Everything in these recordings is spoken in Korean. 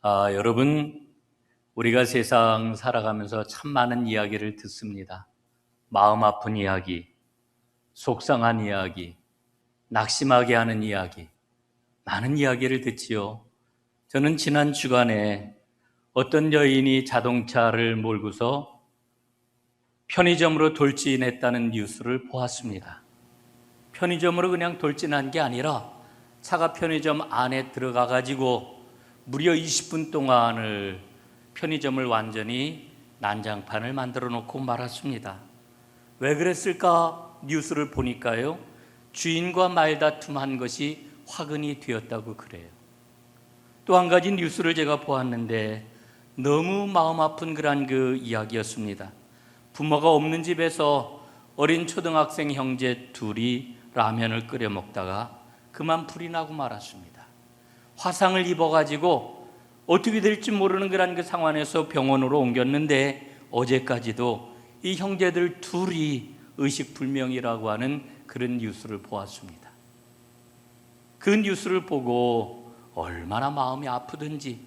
여러분, 우리가 세상 살아가면서 참 많은 이야기를 듣습니다. 마음 아픈 이야기, 속상한 이야기, 낙심하게 하는 이야기, 많은 이야기를 듣지요. 저는 지난 주간에 어떤 여인이 자동차를 몰고서 편의점으로 돌진했다는 뉴스를 보았습니다. 편의점으로 그냥 돌진한 게 아니라 차가 편의점 안에 들어가 가지고 무려 20분 동안을 편의점을 완전히 난장판을 만들어 놓고 말았습니다. 왜 그랬을까? 뉴스를 보니까요, 주인과 말다툼한 것이 화근이 되었다고 그래요. 또 한 가지 뉴스를 제가 보았는데 너무 마음 아픈 그런 그 이야기였습니다. 부모가 없는 집에서 어린 초등학생 형제 둘이 라면을 끓여 먹다가 그만 불이 나고 말았습니다. 화상을 입어가지고 어떻게 될지 모르는 그런 그 상황에서 병원으로 옮겼는데 어제까지도 이 형제들 둘이 의식불명이라고 하는 그런 뉴스를 보았습니다. 그 뉴스를 보고 얼마나 마음이 아프든지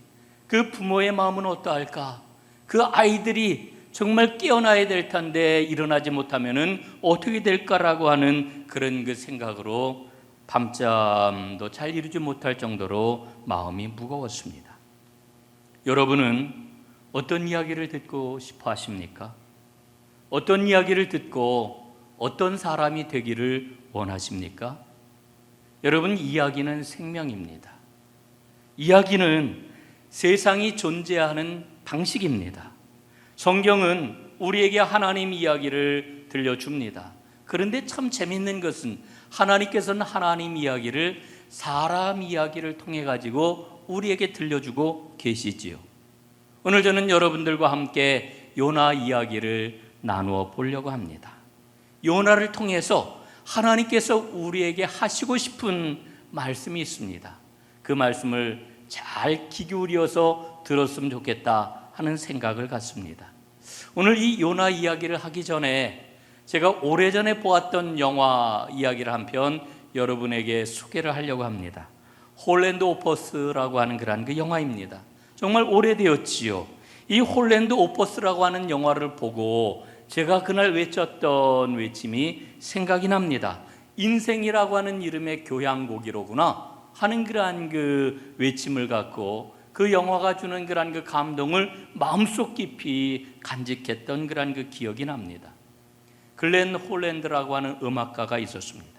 그 부모의 마음은 어떠할까? 그 아이들이 정말 깨어나야 될 텐데 일어나지 못하면은 어떻게 될까라고 하는 그런 그 생각으로 밤잠도 잘 이루지 못할 정도로 마음이 무거웠습니다. 여러분은 어떤 이야기를 듣고 싶어 하십니까? 어떤 이야기를 듣고 어떤 사람이 되기를 원하십니까? 여러분, 이야기는 생명입니다. 이야기는 세상이 존재하는 방식입니다. 성경은 우리에게 하나님 이야기를 들려줍니다. 그런데 참 재밌는 것은 하나님께서는 하나님 이야기를 사람 이야기를 통해 가지고 우리에게 들려주고 계시지요. 오늘 저는 여러분들과 함께 요나 이야기를 나누어 보려고 합니다. 요나를 통해서 하나님께서 우리에게 하시고 싶은 말씀이 있습니다. 그 말씀을 잘 귀 기울여서 들었으면 좋겠다 하는 생각을 갖습니다. 오늘 이 요나 이야기를 하기 전에 제가 오래전에 보았던 영화 이야기를 한 편 여러분에게 소개를 하려고 합니다. 홀랜드 오퍼스라고 하는 그런 그 영화입니다. 정말 오래되었지요. 이 홀랜드 오퍼스라고 하는 영화를 보고 제가 그날 외쳤던 외침이 생각이 납니다. 인생이라고 하는 이름의 교향곡이로구나 하는 그러한 그 외침을 갖고 그 영화가 주는 그러한 그 감동을 마음속 깊이 간직했던 그러한 그 기억이 납니다. 글렌 홀랜드라고 하는 음악가가 있었습니다.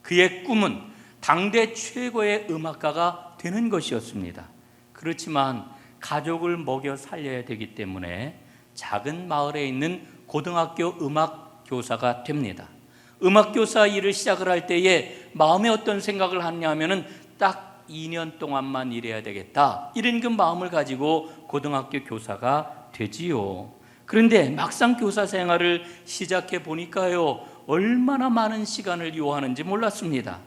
그의 꿈은 당대 최고의 음악가가 되는 것이었습니다. 그렇지만 가족을 먹여 살려야 되기 때문에 작은 마을에 있는 고등학교 음악 교사가 됩니다. 음악 교사 일을 시작을 할 때에 마음에 어떤 생각을 하냐면은 딱 2년 동안만 일해야 되겠다, 이런 그 마음을 가지고 고등학교 교사가 되지요. 그런데 막상 교사 생활을 시작해 보니까요, 얼마나 많은 시간을 요하는지 몰랐습니다.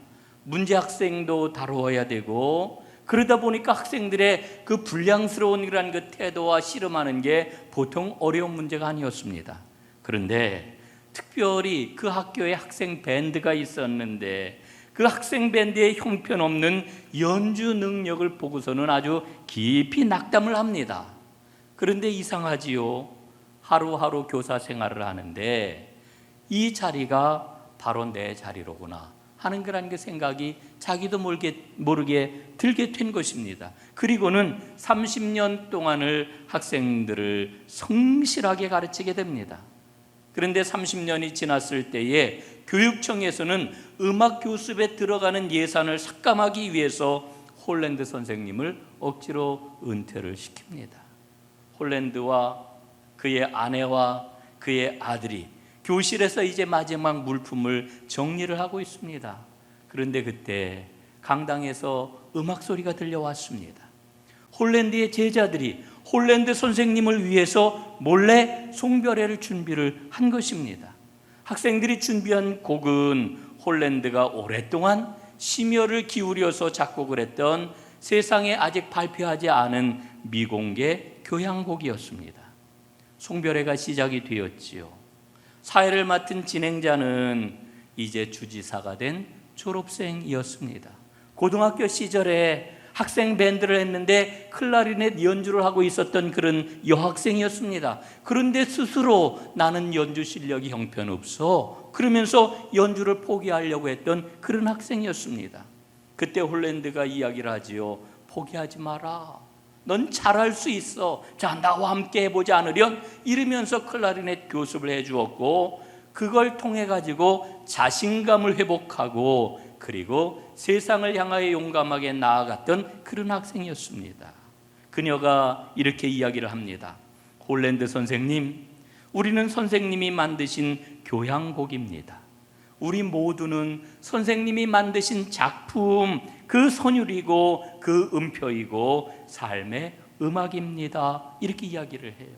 문제 학생도 다루어야 되고, 그러다 보니까 학생들의 그 불량스러운 그런 그 태도와 씨름하는 게 보통 어려운 문제가 아니었습니다. 그런데 특별히 그 학교에 학생 밴드가 있었는데 그 학생 밴드의 형편없는 연주 능력을 보고서는 아주 깊이 낙담을 합니다. 그런데 이상하지요. 하루하루 교사 생활을 하는데 이 자리가 바로 내 자리로구나 하는 그런 그 생각이 자기도 모르게 들게 된 것입니다. 그리고는 30년 동안을 학생들을 성실하게 가르치게 됩니다. 그런데 30년이 지났을 때에 교육청에서는 음악 교습에 들어가는 예산을 삭감하기 위해서 홀랜드 선생님을 억지로 은퇴를 시킵니다. 홀랜드와 그의 아내와 그의 아들이 교실에서 이제 마지막 물품을 정리를 하고 있습니다. 그런데 그때 강당에서 음악 소리가 들려왔습니다. 홀랜드의 제자들이 홀랜드 선생님을 위해서 몰래 송별회를 준비를 한 것입니다. 학생들이 준비한 곡은 홀랜드가 오랫동안 심혈을 기울여서 작곡을 했던 세상에 아직 발표하지 않은 미공개 교향곡이었습니다. 송별회가 시작이 되었지요. 사회를 맡은 진행자는 이제 주지사가 된 졸업생이었습니다. 고등학교 시절에 학생 밴드를 했는데 클라리넷 연주를 하고 있었던 그런 여학생이었습니다. 그런데 스스로 나는 연주 실력이 형편없어 그러면서 연주를 포기하려고 했던 그런 학생이었습니다. 그때 홀랜드가 이야기를 하지요. 포기하지 마라. 넌 잘할 수 있어. 자, 나와 함께 해보지 않으련? 이러면서 클라리넷 교습을 해주었고, 그걸 통해 가지고 자신감을 회복하고 그리고 세상을 향하여 용감하게 나아갔던 그런 학생이었습니다. 그녀가 이렇게 이야기를 합니다. 홀랜드 선생님, 우리는 선생님이 만드신 교향곡입니다. 우리 모두는 선생님이 만드신 작품, 그 선율이고 그 음표이고 삶의 음악입니다. 이렇게 이야기를 해요.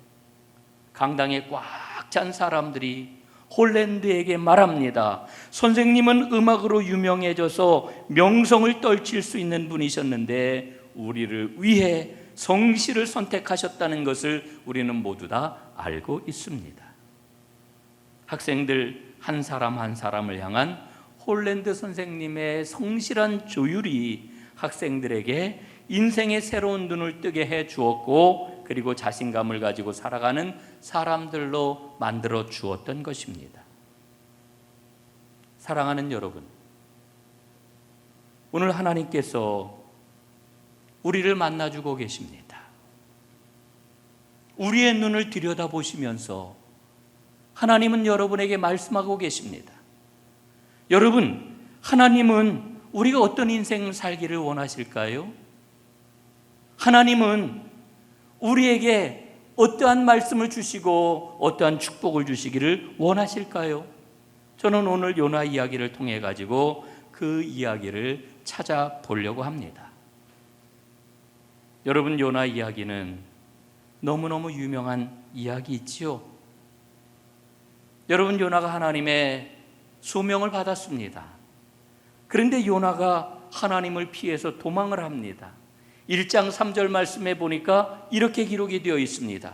강당에 꽉 찬 사람들이 홀랜드에게 말합니다. 선생님은 음악으로 유명해져서 명성을 떨칠 수 있는 분이셨는데 우리를 위해 성실을 선택하셨다는 것을 우리는 모두 다 알고 있습니다. 학생들 한 사람 한 사람을 향한 홀랜드 선생님의 성실한 조율이 학생들에게 인생의 새로운 눈을 뜨게 해 주었고 그리고 자신감을 가지고 살아가는 사람들로 만들어 주었던 것입니다. 사랑하는 여러분, 오늘 하나님께서 우리를 만나주고 계십니다. 우리의 눈을 들여다보시면서 하나님은 여러분에게 말씀하고 계십니다. 여러분, 하나님은 우리가 어떤 인생을 살기를 원하실까요? 하나님은 우리에게 어떠한 말씀을 주시고 어떠한 축복을 주시기를 원하실까요? 저는 오늘 요나 이야기를 통해 가지고 그 이야기를 찾아보려고 합니다. 여러분, 요나 이야기는 너무너무 유명한 이야기이지요. 여러분, 요나가 하나님의 소명을 받았습니다. 그런데 요나가 하나님을 피해서 도망을 합니다. 1장 3절 말씀에 보니까 이렇게 기록이 되어 있습니다.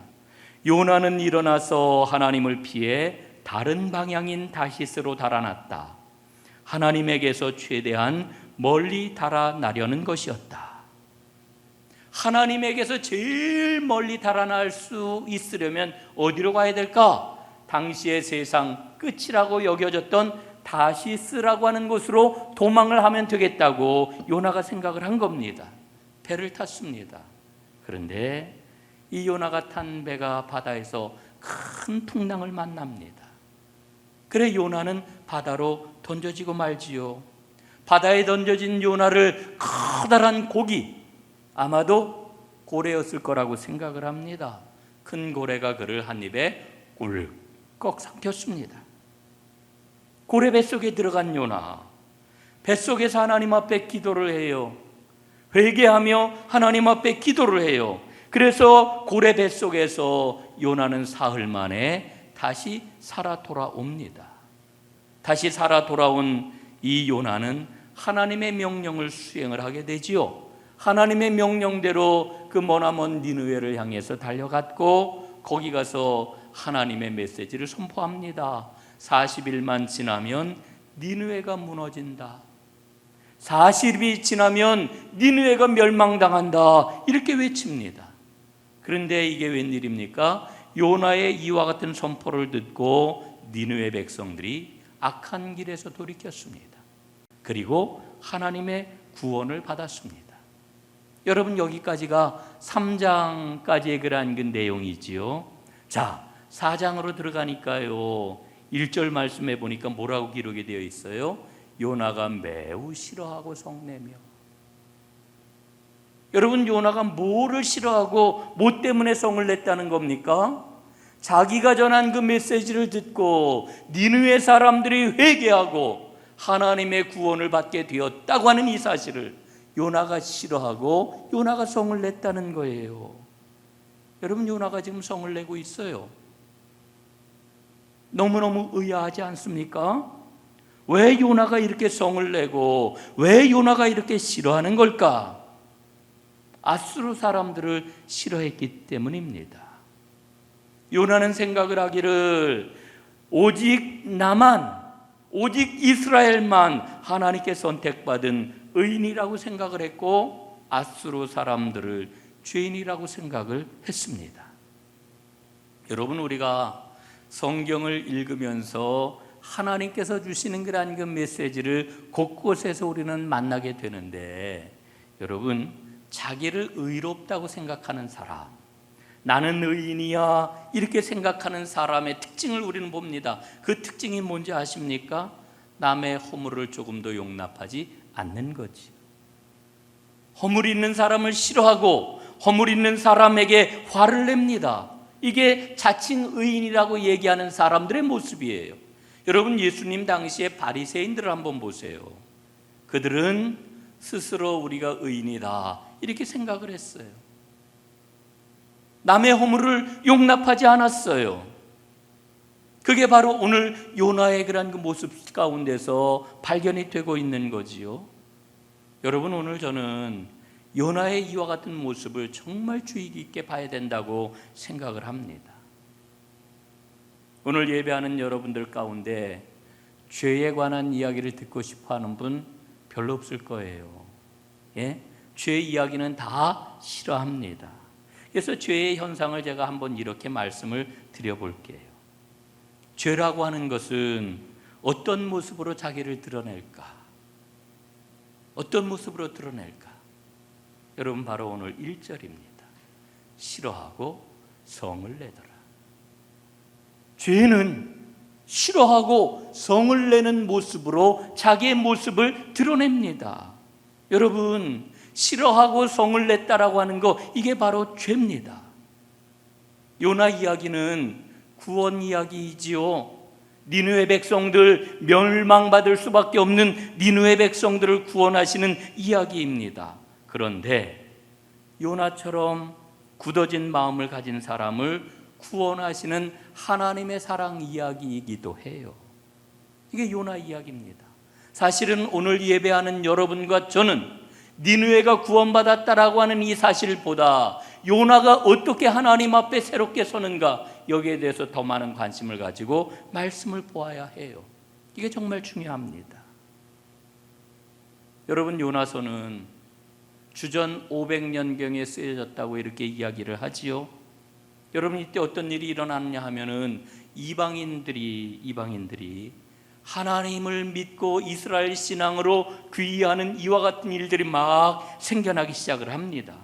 요나는 일어나서 하나님을 피해 다른 방향인 다시스로 달아났다. 하나님에게서 최대한 멀리 달아나려는 것이었다. 하나님에게서 제일 멀리 달아날 수 있으려면 어디로 가야 될까? 당시의 세상 끝이라고 여겨졌던 다시스라고 하는 곳으로 도망을 하면 되겠다고 요나가 생각을 한 겁니다. 배를 탔습니다. 그런데 이 요나가 탄 배가 바다에서 큰 풍랑을 만납니다. 그래 요나는 바다로 던져지고 말지요. 바다에 던져진 요나를 커다란 고기, 아마도 고래였을 거라고 생각을 합니다. 큰 고래가 그를 한 입에 꿀꺽 삼켰습니다. 고래 뱃속에 들어간 요나, 뱃속에서 하나님 앞에 기도를 해요. 회개하며 하나님 앞에 기도를 해요. 그래서 고래 뱃속에서 요나는 사흘 만에 다시 살아 돌아옵니다. 다시 살아 돌아온 이 요나는 하나님의 명령을 수행을 하게 되지요. 하나님의 명령대로 그 머나먼 니느웨를 향해서 달려갔고 거기 가서 하나님의 메시지를 선포합니다. 40일만 지나면 니느웨가 무너진다. 40일이 지나면 니느웨가 멸망당한다. 이렇게 외칩니다. 그런데 이게 웬일입니까? 요나의 이와 같은 선포를 듣고 니느웨 백성들이 악한 길에서 돌이켰습니다. 그리고 하나님의 구원을 받았습니다. 여러분, 여기까지가 3장까지의 그러한 그 내용이지요. 자, 4장으로 들어가니까요, 1절 말씀해 보니까 뭐라고 기록이 되어 있어요? 요나가 매우 싫어하고 성내며. 여러분, 요나가 뭐를 싫어하고 뭐 때문에 성을 냈다는 겁니까? 자기가 전한 그 메시지를 듣고 니느웨 사람들이 회개하고 하나님의 구원을 받게 되었다고 하는 이 사실을 요나가 싫어하고 요나가 성을 냈다는 거예요. 여러분, 요나가 지금 성을 내고 있어요. 너무너무 의아하지 않습니까? 왜 요나가 이렇게 성을 내고 왜 요나가 이렇게 싫어하는 걸까? 아수르 사람들을 싫어했기 때문입니다. 요나는 생각을 하기를 오직 나만, 오직 이스라엘만 하나님께 선택받은 의인이라고 생각을 했고 아수르 사람들을 죄인이라고 생각을 했습니다. 여러분, 우리가 성경을 읽으면서 하나님께서 주시는 그런 그 메시지를 곳곳에서 우리는 만나게 되는데, 여러분, 자기를 의롭다고 생각하는 사람, 나는 의인이야 이렇게 생각하는 사람의 특징을 우리는 봅니다. 그 특징이 뭔지 아십니까? 남의 허물을 조금도 용납하지 않는 거지. 허물 있는 사람을 싫어하고 허물 있는 사람에게 화를 냅니다. 이게 자칭 의인이라고 얘기하는 사람들의 모습이에요. 여러분, 예수님 당시에 바리새인들을 한번 보세요. 그들은 스스로 우리가 의인이다 이렇게 생각을 했어요. 남의 허물을 용납하지 않았어요. 그게 바로 오늘 요나의 그런 그 모습 가운데서 발견이 되고 있는 거지요. 여러분, 오늘 저는 요나의 이와 같은 모습을 정말 주의 깊게 봐야 된다고 생각을 합니다. 오늘 예배하는 여러분들 가운데 죄에 관한 이야기를 듣고 싶어 하는 분 별로 없을 거예요. 예? 죄 이야기는 다 싫어합니다. 그래서 죄의 현상을 제가 한번 이렇게 말씀을 드려볼게요. 죄라고 하는 것은 어떤 모습으로 자기를 드러낼까? 어떤 모습으로 드러낼까? 여러분, 바로 오늘 1절입니다. 싫어하고 성을 내더라. 죄는 싫어하고 성을 내는 모습으로 자기의 모습을 드러냅니다. 여러분, 싫어하고 성을 냈다라고 하는 거, 이게 바로 죄입니다. 요나 이야기는 구원 이야기이지요. 니느웨 백성들, 멸망받을 수밖에 없는 니느웨 백성들을 구원하시는 이야기입니다. 그런데 요나처럼 굳어진 마음을 가진 사람을 구원하시는 하나님의 사랑 이야기이기도 해요. 이게 요나 이야기입니다. 사실은 오늘 예배하는 여러분과 저는 니느웨가 구원받았다라고 하는 이 사실보다 요나가 어떻게 하나님 앞에 새롭게 서는가, 여기에 대해서 더 많은 관심을 가지고 말씀을 보아야 해요. 이게 정말 중요합니다. 여러분, 요나서는 주전 500년경에 쓰여졌다고 이렇게 이야기를 하지요. 여러분, 이때 어떤 일이 일어나느냐 하면은 이방인들이 하나님을 믿고 이스라엘 신앙으로 귀의하는 이와 같은 일들이 막 생겨나기 시작을 합니다.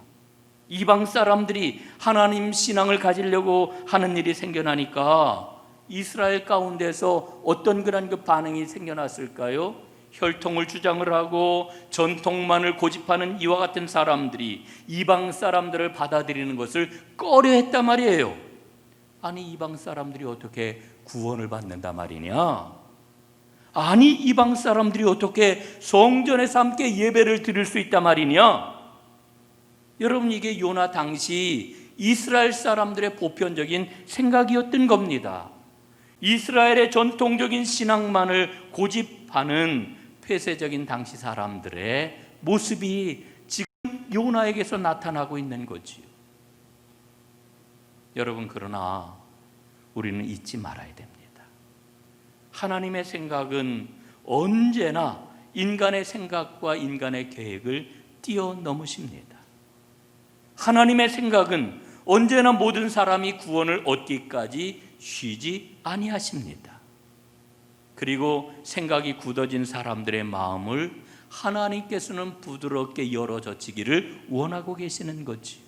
이방 사람들이 하나님 신앙을 가지려고 하는 일이 생겨나니까 이스라엘 가운데서 어떤 그런 그 반응이 생겨났을까요? 혈통을 주장을 하고 전통만을 고집하는 이와 같은 사람들이 이방 사람들을 받아들이는 것을 꺼려했단 말이에요. 아니, 이방 사람들이 어떻게 구원을 받는다 말이냐? 아니, 이방 사람들이 어떻게 성전에서 함께 예배를 드릴 수 있단 말이냐? 여러분, 이게 요나 당시 이스라엘 사람들의 보편적인 생각이었던 겁니다. 이스라엘의 전통적인 신앙만을 고집하는 폐쇄적인 당시 사람들의 모습이 지금 요나에게서 나타나고 있는 거지요. 여러분, 그러나 우리는 잊지 말아야 됩니다. 하나님의 생각은 언제나 인간의 생각과 인간의 계획을 뛰어넘으십니다. 하나님의 생각은 언제나 모든 사람이 구원을 얻기까지 쉬지 아니하십니다. 그리고 생각이 굳어진 사람들의 마음을 하나님께서는 부드럽게 열어젖히기를 원하고 계시는 거지요.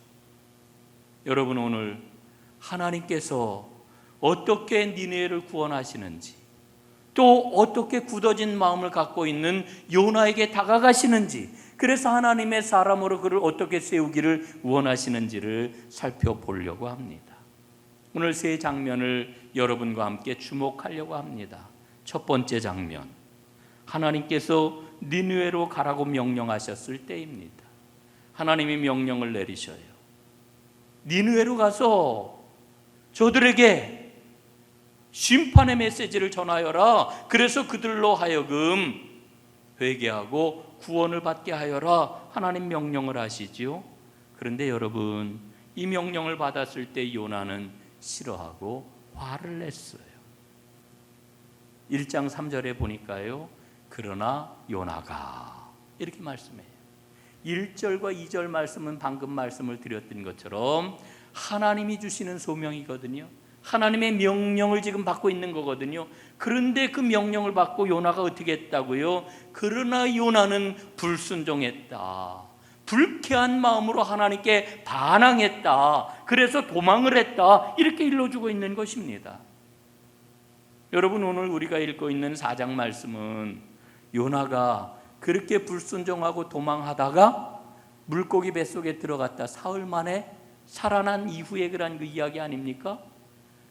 여러분, 오늘 하나님께서 어떻게 니느웨를 구원하시는지, 또 어떻게 굳어진 마음을 갖고 있는 요나에게 다가가시는지, 그래서 하나님의 사람으로 그를 어떻게 세우기를 원하시는지를 살펴보려고 합니다. 오늘 세 장면을 여러분과 함께 주목하려고 합니다. 첫 번째 장면, 하나님께서 니느웨로 가라고 명령하셨을 때입니다. 하나님이 명령을 내리셔요. 니느웨로 가서 저들에게 심판의 메시지를 전하여라. 그래서 그들로 하여금 회개하고 구원을 받게 하여라. 하나님 명령을 하시지요. 그런데 여러분, 이 명령을 받았을 때 요나는 싫어하고 화를 냈어요. 1장 3절에 보니까요, 그러나 요나가 이렇게 말씀해요. 1절과 2절 말씀은 방금 말씀을 드렸던 것처럼 하나님이 주시는 소명이거든요. 하나님의 명령을 지금 받고 있는 거거든요. 그런데 그 명령을 받고 요나가 어떻게 했다고요? 그러나 요나는 불순종했다. 불쾌한 마음으로 하나님께 반항했다. 그래서 도망을 했다. 이렇게 일러주고 있는 것입니다. 여러분, 오늘 우리가 읽고 있는 4장 말씀은 요나가 그렇게 불순종하고 도망하다가 물고기 뱃속에 들어갔다 사흘 만에 살아난 이후의 그런 그 이야기 아닙니까?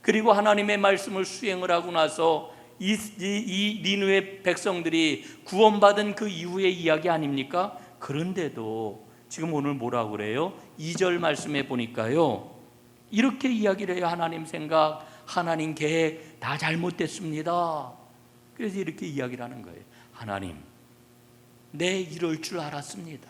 그리고 하나님의 말씀을 수행을 하고 나서 이 니느웨 백성들이 구원받은 그 이후의 이야기 아닙니까? 그런데도 지금 오늘 뭐라고 그래요? 2절 말씀에 보니까요, 이렇게 이야기를 해요. 하나님 생각, 하나님 계획 다 잘못됐습니다. 그래서 이렇게 이야기를 하는 거예요. 하나님, 내 이럴 줄 알았습니다.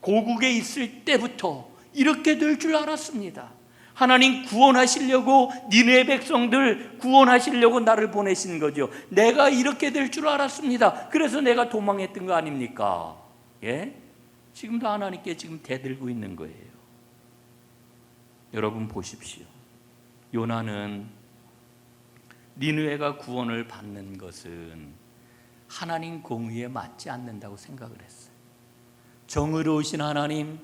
고국에 있을 때부터 이렇게 될 줄 알았습니다. 하나님 구원하시려고, 니느웨 백성들 구원하시려고 나를 보내신 거죠. 내가 이렇게 될 줄 알았습니다. 그래서 내가 도망했던 거 아닙니까? 예? 지금도 하나님께 지금 대들고 있는 거예요. 여러분 보십시오. 요나는 니느웨가 구원을 받는 것은 하나님 공의에 맞지 않는다고 생각을 했어요. 정의로우신 하나님,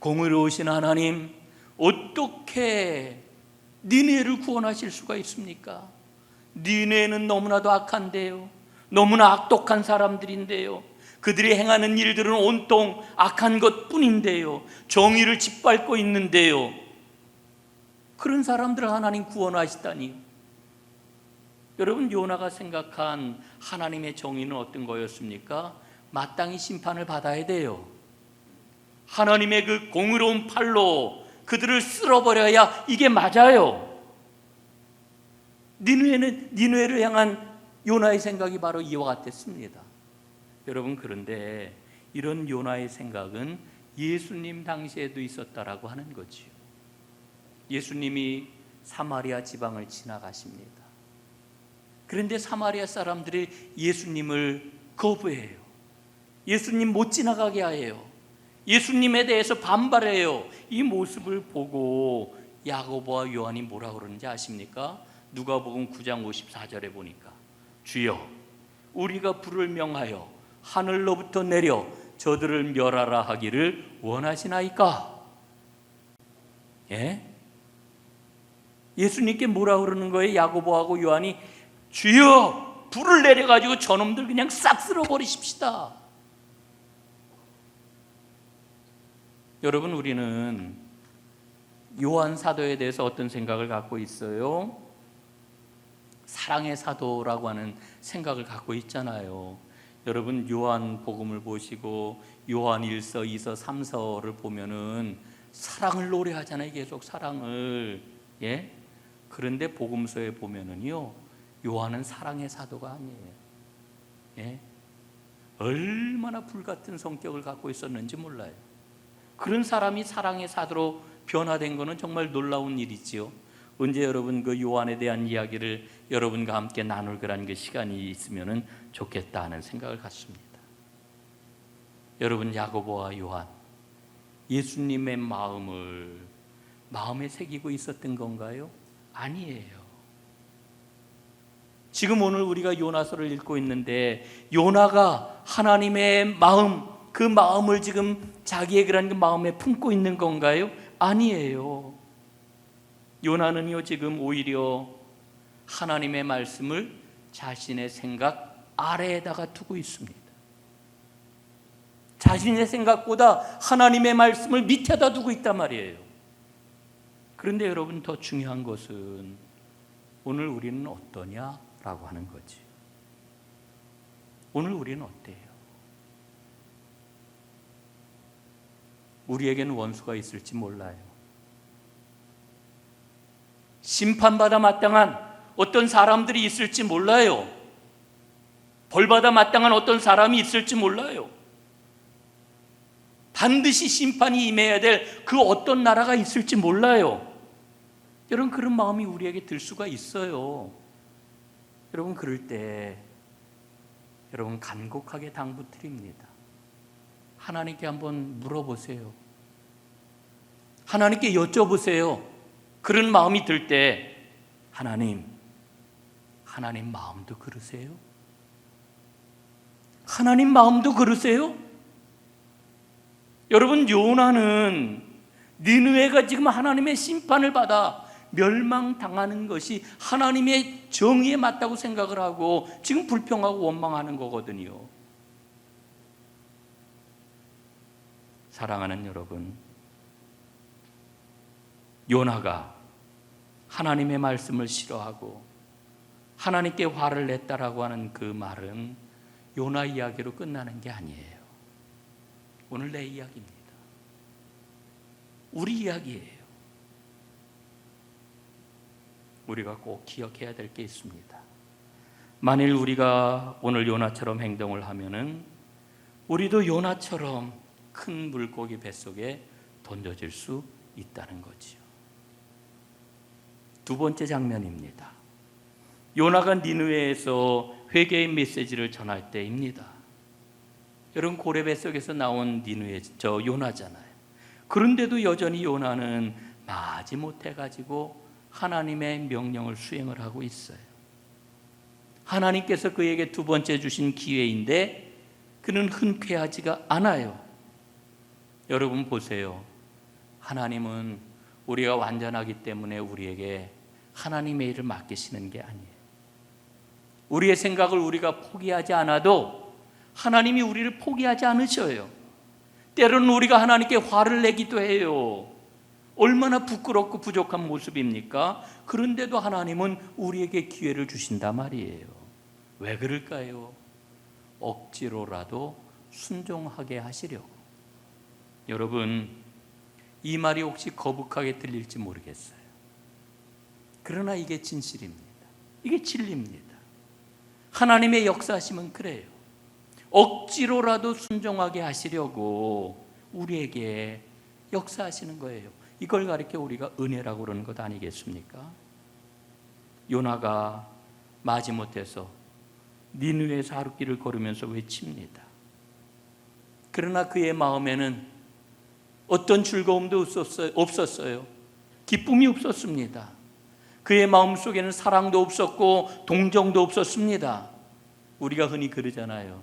공의로우신 하나님, 어떻게 니느웨를 구원하실 수가 있습니까? 니느웨는 너무나도 악한데요, 너무나 악독한 사람들인데요, 그들이 행하는 일들은 온통 악한 것뿐인데요, 정의를 짓밟고 있는데요, 그런 사람들을 하나님 구원하시다니요. 여러분, 요나가 생각한 하나님의 정의는 어떤 거였습니까? 마땅히 심판을 받아야 돼요. 하나님의 그 공의로운 팔로 그들을 쓸어버려야 이게 맞아요. 니느웨를 향한 요나의 생각이 바로 이와 같았습니다. 여러분, 그런데 이런 요나의 생각은 예수님 당시에도 있었다라고 하는 거지요. 예수님이 사마리아 지방을 지나가십니다. 그런데 사마리아 사람들이 예수님을 거부해요. 예수님 못 지나가게 해요. 예수님에 대해서 반발해요. 이 모습을 보고 야고보와 요한이 뭐라고 그러는지 아십니까? 누가복음 9장 54절에 보니까, 주여, 우리가 불을 명하여 하늘로부터 내려 저들을 멸하라 하기를 원하시나이까? 예? 예수님께 뭐라고 그러는 거예요? 야고보하고 요한이, 주여, 불을 내려가지고 저놈들 그냥 싹 쓸어버리십시다. 여러분, 우리는 요한 사도에 대해서 어떤 생각을 갖고 있어요? 사랑의 사도라고 하는 생각을 갖고 있잖아요. 여러분, 요한 복음을 보시고 요한 1서, 2서, 3서를 보면은 사랑을 노래하잖아요. 계속 사랑을. 예? 그런데 복음서에 보면은요, 요한은 사랑의 사도가 아니에요. 예? 얼마나 불같은 성격을 갖고 있었는지 몰라요. 그런 사람이 사랑의 사도로 변화된 것은 정말 놀라운 일이지요. 언제 여러분 그 요한에 대한 이야기를 여러분과 함께 나눌 그런 그 시간이 있으면 좋겠다 하는 생각을 갖습니다. 여러분, 야고보와 요한, 예수님의 마음에 새기고 있었던 건가요? 아니에요. 지금 오늘 우리가 요나서를 읽고 있는데 요나가 하나님의 마음, 그 마음을 지금 자기의 그런 그 마음에 품고 있는 건가요? 아니에요. 요나는요, 지금 오히려 하나님의 말씀을 자신의 생각 아래에다가 두고 있습니다. 자신의 생각보다 하나님의 말씀을 밑에다 두고 있단 말이에요. 그런데 여러분, 더 중요한 것은 오늘 우리는 어떠냐라고 하는 거지. 오늘 우리는 어때요? 우리에게는 원수가 있을지 몰라요. 심판받아 마땅한 어떤 사람들이 있을지 몰라요. 벌받아 마땅한 어떤 사람이 있을지 몰라요. 반드시 심판이 임해야 될 그 어떤 나라가 있을지 몰라요. 여러분, 그런 마음이 우리에게 들 수가 있어요. 여러분, 그럴 때 여러분 간곡하게 당부드립니다. 하나님께 한번 물어보세요. 하나님께 여쭤보세요. 그런 마음이 들 때 하나님 마음도 그러세요? 하나님 마음도 그러세요? 여러분, 요나는 니느웨가 지금 하나님의 심판을 받아 멸망당하는 것이 하나님의 정의에 맞다고 생각을 하고 지금 불평하고 원망하는 거거든요. 사랑하는 여러분, 요나가 하나님의 말씀을 싫어하고 하나님께 화를 냈다라고 하는 그 말은 요나 이야기로 끝나는 게 아니에요. 오늘 내 이야기입니다. 우리 이야기예요. 우리가 꼭 기억해야 될 게 있습니다. 만일 우리가 오늘 요나처럼 행동을 하면은 우리도 요나처럼 큰 물고기 뱃속에 던져질 수 있다는 거지요. 두 번째 장면입니다. 요나가 니느웨에서 회개의 메시지를 전할 때입니다. 여러분, 고래 뱃속에서 나온 니느웨, 요나잖아요. 그런데도 여전히 요나는 마지 못해가지고 하나님의 명령을 수행을 하고 있어요. 하나님께서 그에게 두 번째 주신 기회인데 그는 흔쾌하지가 않아요. 여러분 보세요. 하나님은 우리가 완전하기 때문에 우리에게 하나님의 일을 맡기시는 게 아니에요. 우리의 생각을 우리가 포기하지 않아도 하나님이 우리를 포기하지 않으셔요. 때로는 우리가 하나님께 화를 내기도 해요. 얼마나 부끄럽고 부족한 모습입니까? 그런데도 하나님은 우리에게 기회를 주신단 말이에요. 왜 그럴까요? 억지로라도 순종하게 하시려고. 여러분, 이 말이 혹시 거북하게 들릴지 모르겠어요. 그러나 이게 진실입니다. 이게 진리입니다. 하나님의 역사하심은 그래요. 억지로라도 순종하게 하시려고 우리에게 역사하시는 거예요. 이걸 가리켜 우리가 은혜라고 그러는 것 아니겠습니까? 요나가 마지못해서 니느웨에서 하룻길을 걸으면서 외칩니다. 그러나 그의 마음에는 어떤 즐거움도 없었어요. 기쁨이 없었습니다. 그의 마음속에는 사랑도 없었고 동정도 없었습니다. 우리가 흔히 그러잖아요.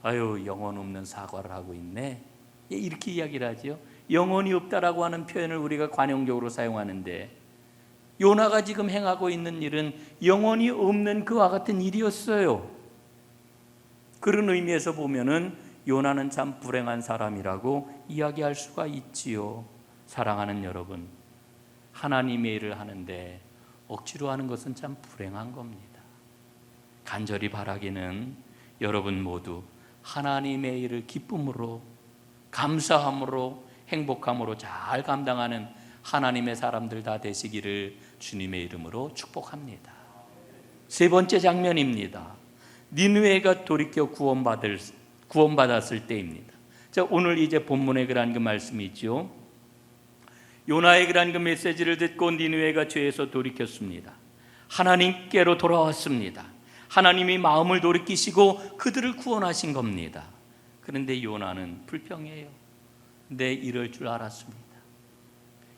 아유, 영혼 없는 사과를 하고 있네. 이렇게 이야기를 하죠. 영혼이 없다라고 하는 표현을 우리가 관용적으로 사용하는데 요나가 지금 행하고 있는 일은 영혼이 없는 그와 같은 일이었어요. 그런 의미에서 보면은 요나는 참 불행한 사람이라고 이야기할 수가 있지요. 사랑하는 여러분, 하나님의 일을 하는데 억지로 하는 것은 참 불행한 겁니다. 간절히 바라기는 여러분 모두 하나님의 일을 기쁨으로, 감사함으로, 행복함으로 잘 감당하는 하나님의 사람들 다 되시기를 주님의 이름으로 축복합니다. 세 번째 장면입니다. 니느웨가 돌이켜 구원받았을 때입니다. 자, 오늘 이제 본문에 그런 그 말씀이 있죠. 요나의 그런 그 메시지를 듣고 니느웨가 죄에서 돌이켰습니다. 하나님께로 돌아왔습니다. 하나님이 마음을 돌이키시고 그들을 구원하신 겁니다. 그런데 요나는 불평해요. 내 이럴 줄 알았습니다.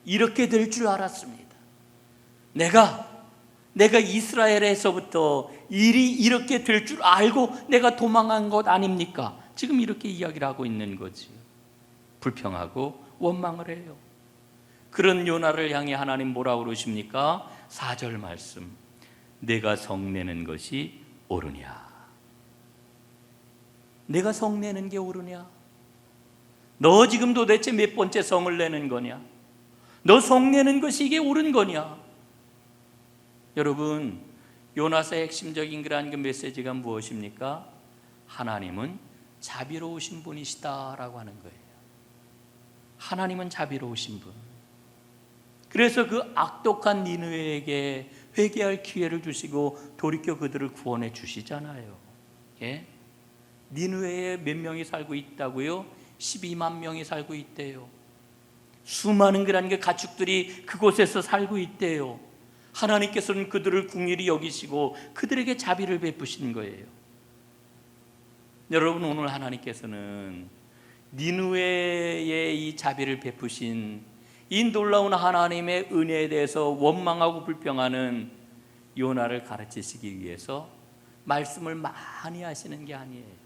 이렇게 될 줄 알았습니다. 내가 이스라엘에서부터 일이 이렇게 될 줄 알고 내가 도망한 것 아닙니까? 지금 이렇게 이야기를 하고 있는 거지. 불평하고 원망을 해요. 그런 요나를 향해 하나님 뭐라고 그러십니까? 4절 말씀. 내가 성내는 것이 옳으냐? 내가 성내는 게 옳으냐? 너 지금 도대체 몇 번째 성을 내는 거냐? 너 성내는 것이 이게 옳은 거냐? 여러분, 요나서의 핵심적인 그러한 그 메시지가 무엇입니까? 하나님은 자비로우신 분이시다라고 하는 거예요. 하나님은 자비로우신 분. 그래서 그 악독한 니느웨에게 회개할 기회를 주시고 돌이켜 그들을 구원해 주시잖아요. 예? 니느웨에 몇 명이 살고 있다고요? 12만 명이 살고 있대요. 수많은 그런 게 가축들이 그곳에서 살고 있대요. 하나님께서는 그들을 긍휼히 여기시고 그들에게 자비를 베푸신 거예요. 여러분, 오늘 하나님께서는 니느웨의 이 자비를 베푸신 이 놀라운 하나님의 은혜에 대해서 원망하고 불평하는 요나를 가르치시기 위해서 말씀을 많이 하시는 게 아니에요.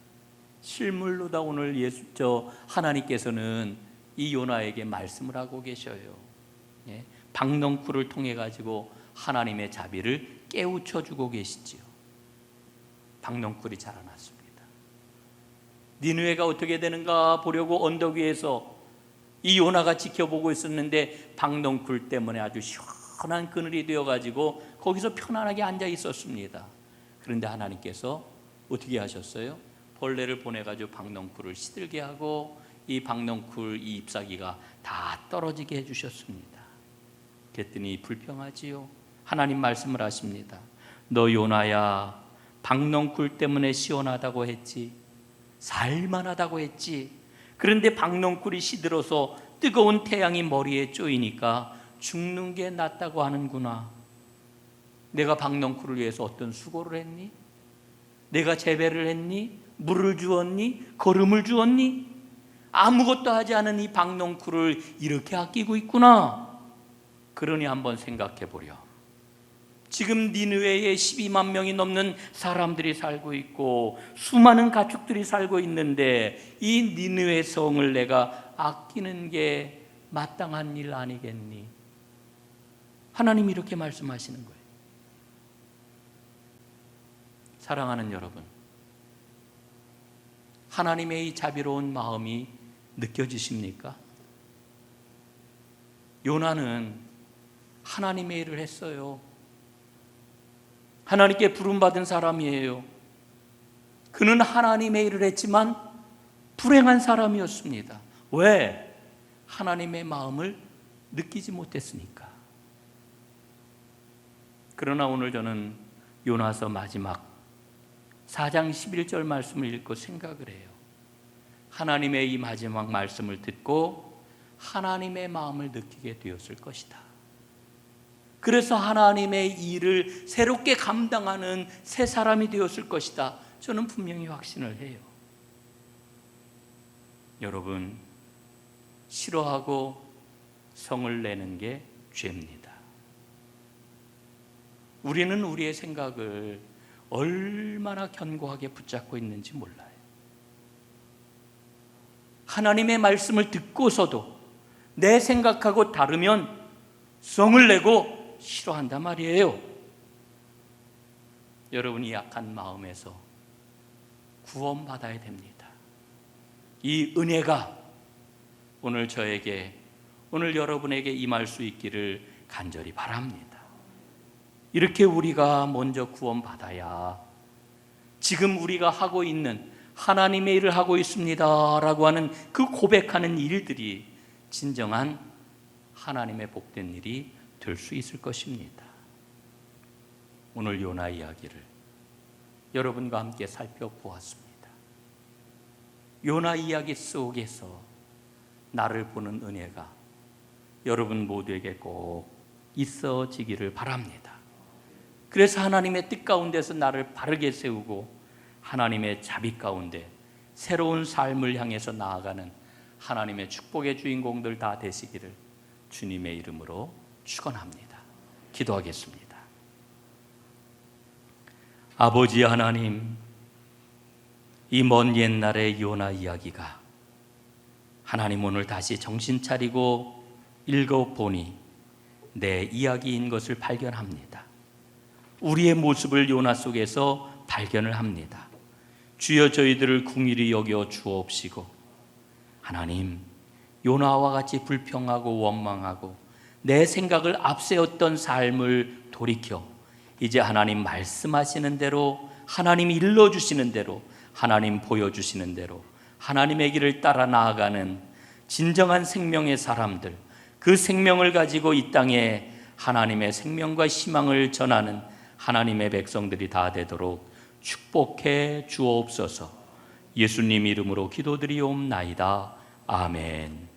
실물로다 오늘 하나님께서는 이 요나에게 말씀을 하고 계셔요. 박넝쿨을 통해 가지고 하나님의 자비를 깨우쳐 주고 계시지요. 박넝쿨이 자라났습니다. 니느웨가 어떻게 되는가 보려고 언덕 위에서 이 요나가 지켜보고 있었는데 박넝쿨 때문에 아주 시원한 그늘이 되어가지고 거기서 편안하게 앉아 있었습니다. 그런데 하나님께서 어떻게 하셨어요? 벌레를 보내가지고 박넝쿨을 시들게 하고 이 박넝쿨 이 잎사귀가 다 떨어지게 해주셨습니다. 그랬더니 불평하지요. 하나님 말씀을 하십니다. 너 요나야, 박넝쿨 때문에 시원하다고 했지, 살만하다고 했지. 그런데 박넝쿨이 시들어서 뜨거운 태양이 머리에 쪼이니까 죽는 게 낫다고 하는구나. 내가 박넝쿨을 위해서 어떤 수고를 했니? 내가 재배를 했니? 물을 주었니? 거름을 주었니? 아무것도 하지 않은 이 박넝쿨을 이렇게 아끼고 있구나. 그러니 한번 생각해 보렴. 지금 니느웨에 12만 명이 넘는 사람들이 살고 있고 수많은 가축들이 살고 있는데 이 니느웨 성을 내가 아끼는 게 마땅한 일 아니겠니? 하나님이 이렇게 말씀하시는 거예요. 사랑하는 여러분, 하나님의 이 자비로운 마음이 느껴지십니까? 요나는 하나님의 일을 했어요. 하나님께 부름받은 사람이에요. 그는 하나님의 일을 했지만 불행한 사람이었습니다. 왜? 하나님의 마음을 느끼지 못했으니까. 그러나 오늘 저는 요나서 마지막 4장 11절 말씀을 읽고 생각을 해요. 하나님의 이 마지막 말씀을 듣고 하나님의 마음을 느끼게 되었을 것이다. 그래서 하나님의 일을 새롭게 감당하는 새 사람이 되었을 것이다. 저는 분명히 확신을 해요. 여러분, 싫어하고 성을 내는 게 죄입니다. 우리는 우리의 생각을 얼마나 견고하게 붙잡고 있는지 몰라요. 하나님의 말씀을 듣고서도 내 생각하고 다르면 성을 내고 싫어한단 말이에요. 여러분이 약한 마음에서 구원받아야 됩니다. 이 은혜가 오늘 저에게, 오늘 여러분에게 임할 수 있기를 간절히 바랍니다. 이렇게 우리가 먼저 구원받아야 지금 우리가 하고 있는 하나님의 일을 하고 있습니다 라고 하는 그 고백하는 일들이 진정한 하나님의 복된 일이 될 수 있을 것입니다. 오늘 요나 이야기를 여러분과 함께 살펴보았습니다. 요나 이야기 속에서 나를 보는 은혜가 여러분 모두에게 꼭 있어지기를 바랍니다. 그래서 하나님의 뜻 가운데서 나를 바르게 세우고 하나님의 자비 가운데 새로운 삶을 향해서 나아가는 하나님의 축복의 주인공들 다 되시기를 주님의 이름으로 축원합니다. 기도하겠습니다. 아버지 하나님, 이 먼 옛날의 요나 이야기가 하나님 오늘 다시 정신 차리고 읽어보니 내 이야기인 것을 발견합니다. 우리의 모습을 요나 속에서 발견을 합니다. 주여 저희들을 긍휼히 여겨 주옵시고 하나님, 요나와 같이 불평하고 원망하고 내 생각을 앞세웠던 삶을 돌이켜 이제 하나님 말씀하시는 대로, 하나님 일러주시는 대로, 하나님 보여주시는 대로 하나님의 길을 따라 나아가는 진정한 생명의 사람들, 그 생명을 가지고 이 땅에 하나님의 생명과 희망을 전하는 하나님의 백성들이 다 되도록 축복해 주옵소서. 예수님 이름으로 기도드리옵나이다. 아멘.